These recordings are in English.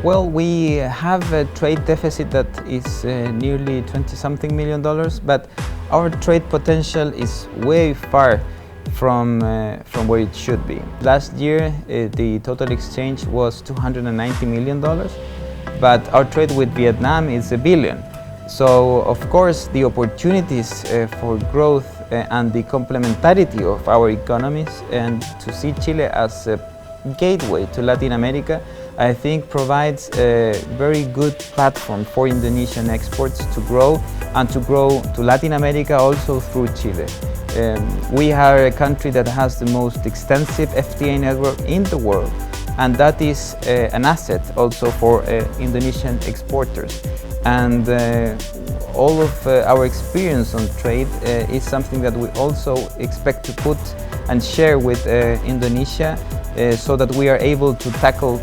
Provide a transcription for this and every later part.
Well, we have a trade deficit that is nearly $20-something million, but our trade potential is way far from where it should be. Last year, the total exchange was $290 million, but our trade with Vietnam is $1 billion. So, of course, the opportunities for growth and the complementarity of our economies, and to see Chile as a gateway to Latin America, I think provides a very good platform for Indonesian exports to grow, and to grow to Latin America also through Chile. We are a country that has the most extensive FTA network in the world, and that is an asset also for Indonesian exporters. And all of our experience on trade is something that we also expect to put and share with Indonesia, so that we are able to tackle,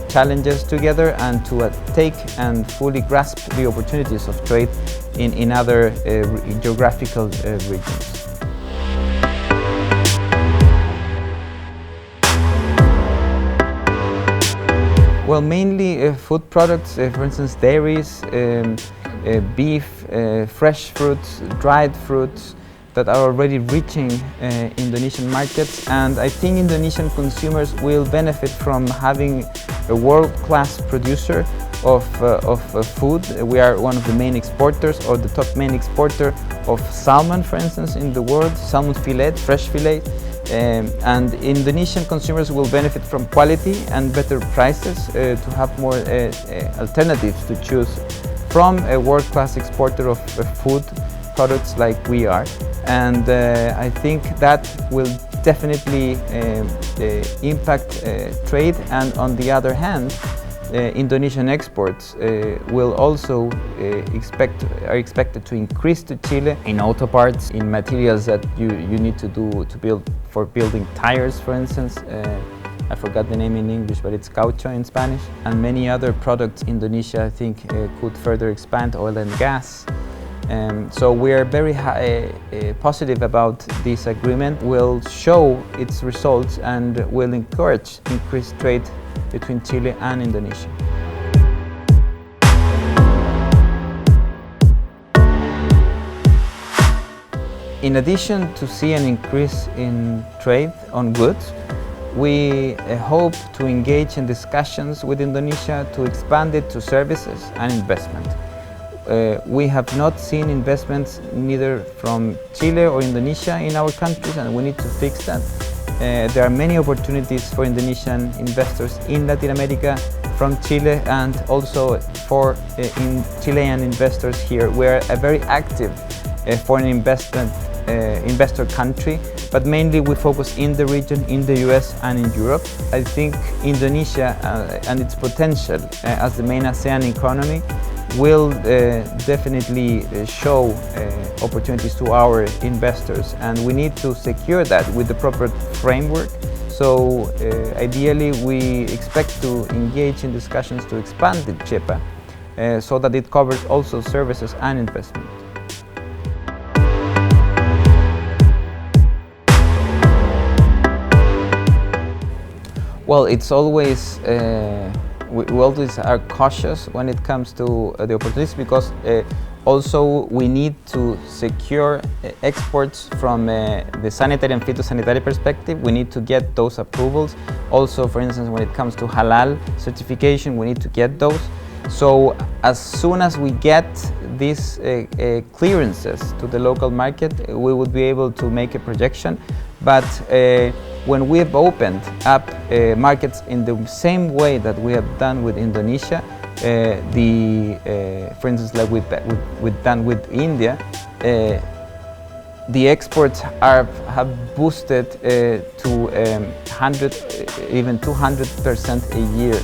challenges together, and to take and fully grasp the opportunities of trade in other geographical regions. Well, mainly food products, for instance, dairies, beef, fresh fruits, dried fruits, that are already reaching Indonesian markets, and I think Indonesian consumers will benefit from having a world-class producer of food. We are one of the main exporters, or the top main exporter of salmon, for instance, in the world, salmon fillet, fresh fillet, and Indonesian consumers will benefit from quality and better prices, to have more alternatives to choose from a world-class exporter of food products like we are. And I think that will definitely impact trade, and on the other hand, Indonesian exports will also are expected to increase to Chile in auto parts, in materials that you need to build for building tires, for instance. I forgot the name in English, but it's caucho in Spanish, and many other products. Indonesia, I think, could further expand, oil and gas. So we are very positive about this agreement. Will show its results and will encourage increased trade between Chile and Indonesia. In addition to see an increase in trade on goods, we hope to engage in discussions with Indonesia to expand it to services and investment. We have not seen investments neither from Chile or Indonesia in our countries, and we need to fix that. There are many opportunities for Indonesian investors in Latin America from Chile, and also for Chilean investors here. We are a very active foreign investor country, but mainly we focus in the region, in the US and in Europe. I think Indonesia and its potential as the main ASEAN economy will definitely show opportunities to our investors, and we need to secure that with the proper framework. So ideally we expect to engage in discussions to expand the CEPA so that it covers also services and investment. Well, it's always we always are cautious when it comes to the opportunities, because also we need to secure exports from the sanitary and phytosanitary perspective. We need to get those approvals. Also, for instance, when it comes to halal certification, we need to get those. So as soon as we get these clearances to the local market, we would be able to make a projection. But when we have opened up markets in the same way that we have done with Indonesia, for instance, like we've done with India, the exports have boosted to 100, even 200% a year.